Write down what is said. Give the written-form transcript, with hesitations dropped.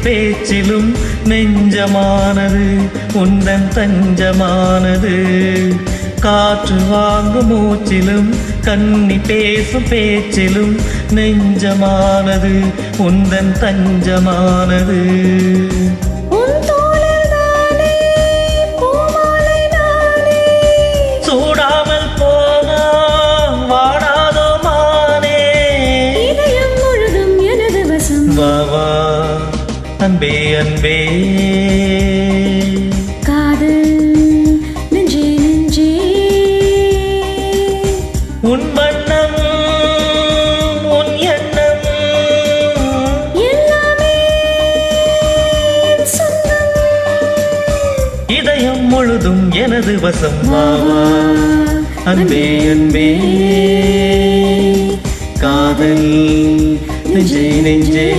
பேச்சிலும் நெஞ்சமானது உந்தன் தஞ்சமானது காற்று வாங்கும் மூச்சிலும் கண்ணி பேசும் பேச்சிலும் நெஞ்சமானது உந்தன் தஞ்சமானது சூடாமல் போனா வாடாதோ மானே இதயம் முழுதும் எனது வசம் வா வா அன்பே அன்பே காதல் நெஞ்சே நெஞ்சே உன் வண்ணம் உன் எண்ணம் எல்லாமே சொந்தம் இதயம் முழுதும் எனது வசம் வா வா அன்பே அன்பே காதல் நெஞ்சே நெஞ்சே